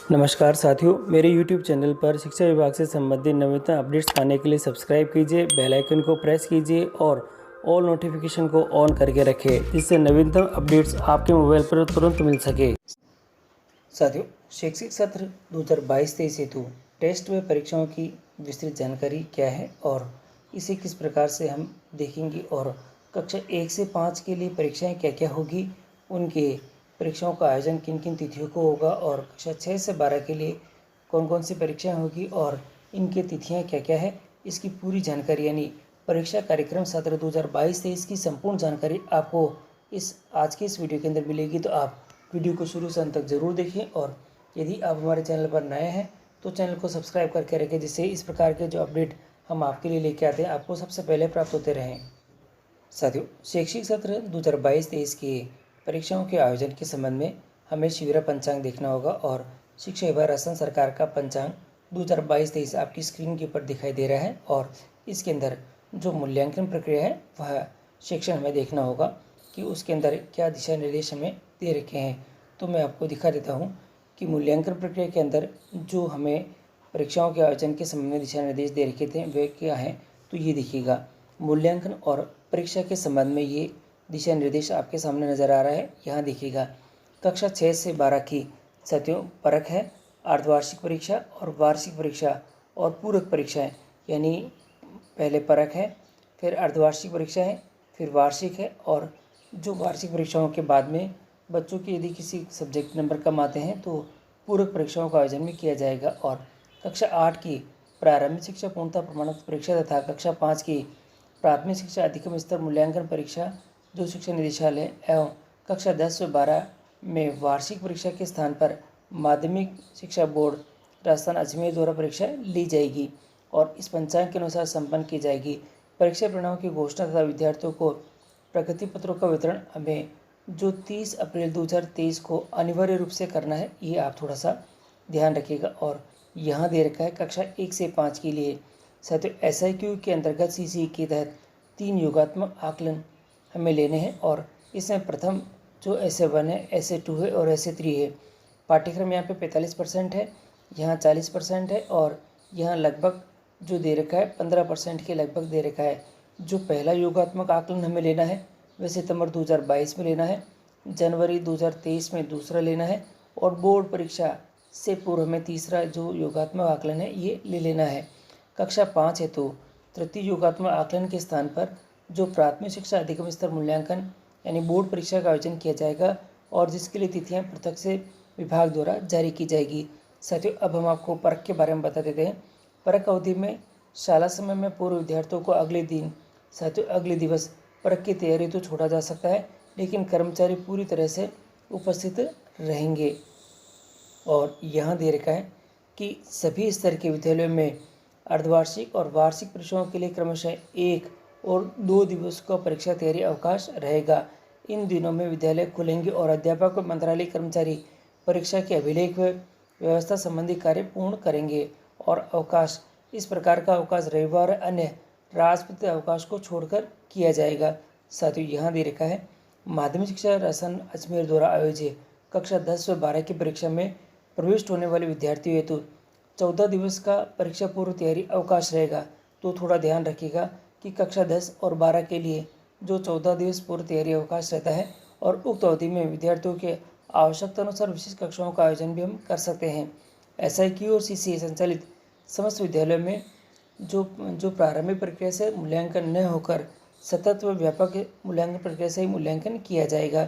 नमस्कार साथियों, मेरे YouTube चैनल पर शिक्षा विभाग से संबंधित नवीनतम अपडेट्स पाने के लिए सब्सक्राइब कीजिए, बेल आइकन को प्रेस कीजिए और ऑल नोटिफिकेशन को ऑन करके रखें, जिससे नवीनतम अपडेट्स आपके मोबाइल पर तुरंत मिल सके। साथियों, शैक्षिक सत्र 2022-23 हेतु टेस्ट व परीक्षाओं की विस्तृत जानकारी क्या है और इसे किस प्रकार से हम देखेंगे और कक्षा 1 से 5 के लिए परीक्षाएँ क्या क्या होगी, उनके परीक्षाओं का आयोजन किन किन तिथियों को होगा और कक्षा 6 से 12 के लिए कौन कौन सी परीक्षाएं होगी और इनकी तिथियां क्या क्या है, इसकी पूरी जानकारी यानी परीक्षा कार्यक्रम सत्र 2022-23 की संपूर्ण जानकारी आपको आज के इस वीडियो के अंदर मिलेगी। तो आप वीडियो को शुरू से अंत तक ज़रूर देखें और यदि आप हमारे चैनल पर नए हैं तो चैनल को सब्सक्राइब करके रखें, जिससे इस प्रकार के जो अपडेट हम आपके लिए लेके आते हैं आपको सबसे पहले प्राप्त होते रहें। साथियों, शैक्षिक सत्र 2022-23 के परीक्षाओं के आयोजन के संबंध में हमें शिविर पंचांग देखना होगा और शिक्षा विभाग राजस्थान सरकार का पंचांग 2022-23 आपकी स्क्रीन के ऊपर दिखाई दे रहा है और इसके अंदर जो मूल्यांकन प्रक्रिया है वह सेक्शन हमें देखना होगा कि उसके अंदर क्या दिशा निर्देश हमें दे रखे हैं। तो मैं आपको दिखा देता हूँ कि मूल्यांकन प्रक्रिया के अंदर जो हमें परीक्षाओं के आयोजन के संबंध में दिशा निर्देश दे रखे थे वे क्या हैं। तो ये देखिएगा, मूल्यांकन और परीक्षा के संबंध में ये दिशा निर्देश आपके सामने नज़र आ रहा है। यहाँ देखिएगा, कक्षा 6 से 12 की साथियों परख है अर्धवार्षिक परीक्षा और वार्षिक परीक्षा और पूरक परीक्षाएं, यानी पहले परख है, फिर अर्धवार्षिक परीक्षा है, फिर वार्षिक है और जो वार्षिक परीक्षाओं के बाद में बच्चों के यदि किसी सब्जेक्ट नंबर कम आते हैं तो पूरक परीक्षाओं का आयोजन भी किया जाएगा। और कक्षा 8 की प्रारंभिक शिक्षा पूर्णता प्रमाण परीक्षा तथा कक्षा 5 की प्राथमिक शिक्षा अधिगम स्तर मूल्यांकन परीक्षा जो शिक्षा निदेशालय एवं कक्षा 10 व 12 में वार्षिक परीक्षा के स्थान पर माध्यमिक शिक्षा बोर्ड राजस्थान अजमेर द्वारा परीक्षा ली जाएगी और इस पंचांग के अनुसार संपन्न की जाएगी। परीक्षा परिणामों की घोषणा तथा विद्यार्थियों को प्रगति पत्रों का वितरण हमें जो 30 अप्रैल 2023 को अनिवार्य रूप से करना है, ये आप थोड़ा सा ध्यान रखिएगा। और यहाँ दे रखा है कक्षा 1 से 5 के लिए साथियों SIQ के अंतर्गत CCE के तहत 3 योगात्मक आकलन हमें लेने हैं और इसमें प्रथम जो SA1 है, SA2 है और SA3 है। पाठ्यक्रम यहाँ पे 45% है, यहाँ 40% है और यहाँ लगभग जो दे रखा है 15% के लगभग दे रखा है। जो पहला योगात्मक आकलन हमें लेना है वह सितंबर 2022 में लेना है, जनवरी 2023 में दूसरा लेना है और बोर्ड परीक्षा से पूर्व में तीसरा जो योगात्मक आकलन है ये ले लेना है। कक्षा 5 है तो तृतीय योगात्मक आकलन के स्थान पर जो प्राथमिक शिक्षा अधिगम स्तर मूल्यांकन यानी बोर्ड परीक्षा का आयोजन किया जाएगा और जिसके लिए तिथियां पृथक से विभाग द्वारा जारी की जाएगी। साथियों, अब हम आपको परख के बारे में बता देते हैं। परख अवधि में शाला समय में पूर्व विद्यार्थियों को अगले दिवस परख की तैयारी तो छोड़ा जा सकता है, लेकिन कर्मचारी पूरी तरह से उपस्थित रहेंगे। और यहाँ दे रखा है कि सभी स्तर के विद्यालयों में अर्धवार्षिक और वार्षिक परीक्षाओं के लिए क्रमशः 1 और 2 दिवस का परीक्षा तैयारी अवकाश रहेगा। इन दिनों में विद्यालय खुलेंगे और अध्यापक व मंत्रालय कर्मचारी परीक्षा के अभिलेख व व्यवस्था संबंधी कार्य पूर्ण करेंगे। और अवकाश, इस प्रकार का अवकाश रविवार अन्य राजपत्रित अवकाश को छोड़कर किया जाएगा। साथियों, यहाँ दे रखा है माध्यमिक शिक्षा राजस्थान अजमेर द्वारा आयोजित कक्षा 10 व 12 की परीक्षा में प्रविष्ट होने वाले विद्यार्थियों हेतु 14 दिवस का परीक्षा पूर्व तैयारी अवकाश रहेगा। तो थोड़ा ध्यान रखिएगा कि कक्षा 10 और 12 के लिए जो 14 दिवस पूर्व तैयारी अवकाश रहता है और उक्त अवधि में विद्यार्थियों के आवश्यकता अनुसार विशेष कक्षाओं का आयोजन भी हम कर सकते हैं। SIQ और CCE संचालित समस्त विद्यालयों में जो प्रारंभिक प्रक्रिया से मूल्यांकन न होकर सतत व व्यापक मूल्यांकन प्रक्रिया से ही मूल्यांकन किया जाएगा।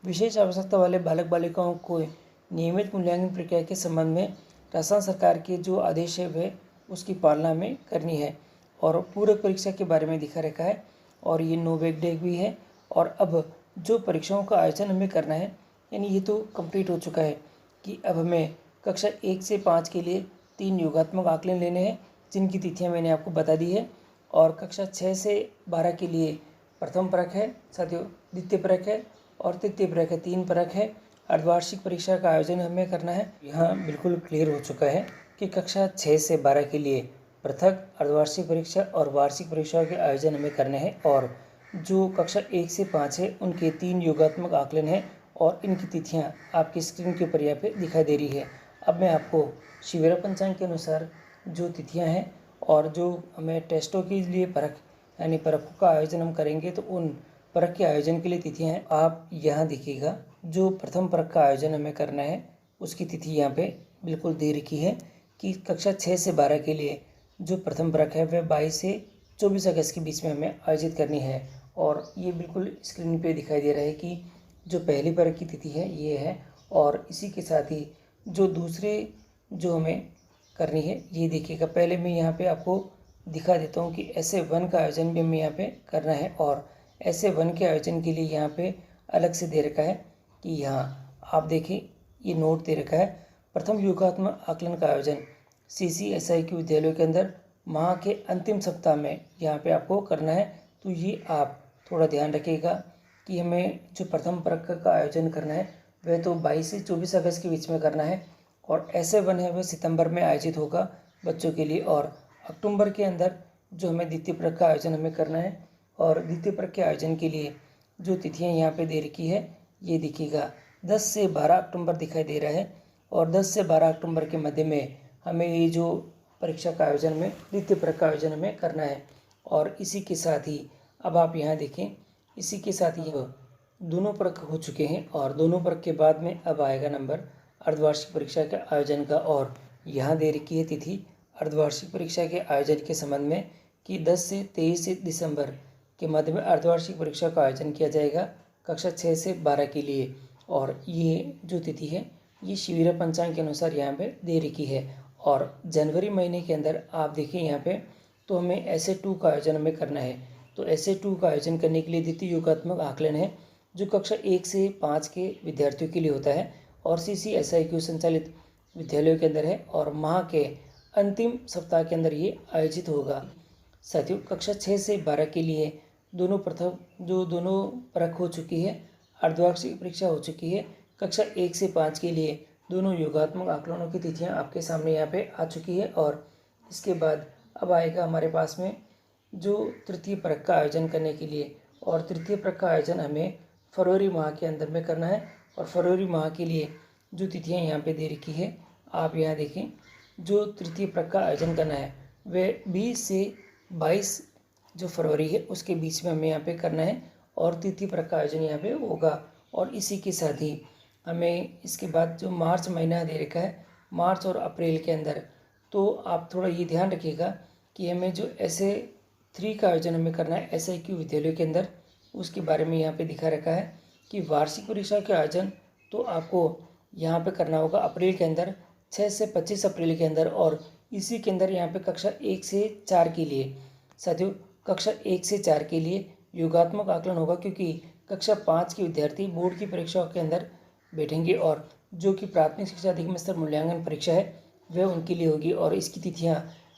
विशेष आवश्यकता वाले बालक बालिकाओं को नियमित मूल्यांकन प्रक्रिया के संबंध में राजस्थान सरकार के जो आदेश है वह उसकी पालना में करनी है। और पूरक परीक्षा के बारे में दिखा रखा है और ये नो बैक डे भी है। और अब जो परीक्षाओं का आयोजन हमें करना है, यानी ये तो कंप्लीट हो चुका है कि अब हमें कक्षा 1 से 5 के लिए 3 योगात्मक आकलन लेने हैं, जिनकी तिथियां मैंने आपको बता दी है। और कक्षा 6 से 12 के लिए प्रथम परख है साथियों, द्वितीय परख है और तृतीय परख है, 3 परख है। अर्धवार्षिक परीक्षा का आयोजन हमें करना है। यहाँ बिल्कुल क्लियर हो चुका है कि कक्षा 6 से 12 के लिए पृथक अर्धवार्षिक परीक्षा और वार्षिक परीक्षाओं के आयोजन हमें करने हैं। और जो कक्षा 1 से 5 है उनके 3 योगात्मक आकलन हैं और इनकी तिथियां आपकी स्क्रीन के ऊपर यहाँ पे दिखाई दे रही है। अब मैं आपको शिविर पंचांग के अनुसार जो तिथियां हैं और जो हमें टेस्टों के लिए परख यानी परखों का आयोजन हम करेंगे तो उन परख के आयोजन के लिए तिथियां हैं। आप यहाँ देखिएगा, जो प्रथम परख का आयोजन हमें करना है उसकी तिथि यहाँ पे बिल्कुल दे रखी है कि कक्षा 6 से 12 के लिए जो प्रथम परख है वह 22 से 24 अगस्त के बीच में हमें आयोजित करनी है। और ये बिल्कुल स्क्रीन पे दिखाई दे रहा है कि जो पहली परख की तिथि है ये है, और इसी के साथ ही जो दूसरे जो हमें करनी है ये देखिएगा। पहले मैं यहाँ पे आपको दिखा देता हूँ कि ऐसे 1 का आयोजन भी हमें यहाँ पे करना है, और ऐसे 1 के आयोजन के लिए यहाँ पे अलग से दे रखा है कि यहाँ आप देखें ये नोट दे रखा है, प्रथम योगात्मक आकलन का आयोजन CCSI के विद्यालयों के अंदर माह के अंतिम सप्ताह में यहाँ पे आपको करना है। तो ये आप थोड़ा ध्यान रखिएगा कि हमें जो प्रथम परख का आयोजन करना है वह तो 22 से 24 अगस्त के बीच में करना है, और ऐसे 1 है वह सितंबर में आयोजित होगा बच्चों के लिए, और अक्टूबर के अंदर जो हमें द्वितीय परख का आयोजन हमें करना है। और द्वितीय परख के आयोजन के लिए जो तिथियां यहाँ पे दे रखी है ये देखिएगा, 10 से 12 अक्टूबर दिखाई दे रहा है, और 10 से 12 अक्टूबर के मध्य में हमें ये जो परीक्षा का आयोजन में द्वितीय परख का आयोजन हमें करना है। और इसी के साथ ही अब आप यहाँ देखें, इसी के साथ ही दोनों परख हो चुके हैं, और दोनों परख के बाद में अब आएगा नंबर अर्धवार्षिक परीक्षा के आयोजन का। और यहाँ दे रखी है तिथि अर्धवार्षिक परीक्षा के आयोजन के संबंध में कि 10 से 23 दिसंबर के मध्य में अर्धवार्षिक परीक्षा का आयोजन किया जाएगा कक्षा 6 से 12 के लिए। और ये जो तिथि है ये शिविर पंचांग के अनुसार यहाँ पे दे रखी है। और जनवरी महीने के अंदर आप देखिए यहाँ पे तो हमें ऐसे 2 का आयोजन हमें करना है। तो ऐसे 2 का आयोजन करने के लिए द्वितीय योगात्मक आकलन है जो कक्षा 1 से 5 के विद्यार्थियों के लिए होता है, और CCSI के संचालित विद्यालयों के अंदर है, और माह के अंतिम सप्ताह के अंदर ये आयोजित होगा। साथियों, कक्षा 6 से 12 के लिए दोनों परख हो चुकी है, अर्धवार्षिक परीक्षा हो चुकी है। कक्षा 1 से 5 के लिए दोनों योगात्मक आकलनों की तिथियां आपके सामने यहाँ पे आ चुकी है। और इसके बाद अब आएगा हमारे पास में जो तृतीय परख का आयोजन करने के लिए, और तृतीय परख का आयोजन हमें फरवरी माह के अंदर में करना है। और फरवरी माह के लिए जो तिथियां यहाँ पे दे रखी है आप यहाँ देखें, जो तृतीय परख का आयोजन करना है वह 20 से 22 जो फरवरी है उसके बीच में हमें यहाँ पे करना है, और तृतीय परख का आयोजन यहाँ पे होगा। और इसी के साथ ही हमें इसके बाद जो मार्च महीना दे रखा है, मार्च और अप्रैल के अंदर, तो आप थोड़ा ये ध्यान रखिएगा कि हमें जो ऐसे 3 का आयोजन हमें करना है SIQ विद्यालयों के अंदर, उसके बारे में यहाँ पे दिखा रखा है कि वार्षिक परीक्षा के आयोजन तो आपको यहाँ पे करना होगा अप्रैल के अंदर, 6 से 25 अप्रैल के अंदर। और इसी के अंदर यहाँ पे कक्षा 1 से 4 के लिए, साथियों कक्षा 1 से 4 के लिए योगात्मक आकलन होगा, क्योंकि कक्षा 5 के विद्यार्थी बोर्ड की परीक्षाओं के अंदर बैठेंगे, और जो कि प्राथमिक शिक्षा अधिगम स्तर मूल्यांकन परीक्षा है वह उनके लिए होगी। और इसकी तिथियाँ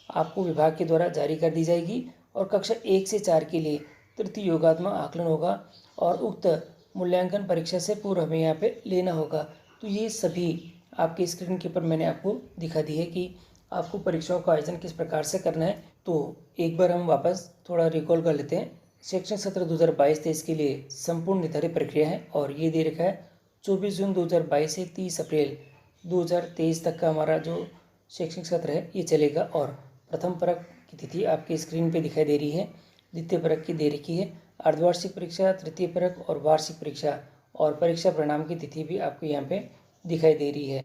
आपको विभाग के द्वारा जारी कर दी जाएगी। और कक्षा 1 से 4 के लिए तृतीय योगात्मक आकलन होगा, और उक्त मूल्यांकन परीक्षा से पूर्व हमें यहाँ पे लेना होगा। तो ये सभी आपके स्क्रीन के ऊपर मैंने आपको दिखा दी है कि आपको परीक्षाओं का आयोजन किस प्रकार से करना है। तो एक बार हम वापस थोड़ा रिकॉल कर लेते हैं। शैक्षणिक सत्र 2022-23 के लिए संपूर्ण निर्धारित प्रक्रिया है, और ये दे रखा है 24 जून 2022 से 30 अप्रैल 2023 तक का हमारा जो शैक्षणिक सत्र है ये चलेगा। और प्रथम परख की तिथि आपकी स्क्रीन पे दिखाई दे रही है, द्वितीय परख की दे रखी है, अर्धवार्षिक परीक्षा, तृतीय परख और वार्षिक परीक्षा, और परीक्षा परिणाम की तिथि भी आपको यहाँ पे दिखाई दे रही है।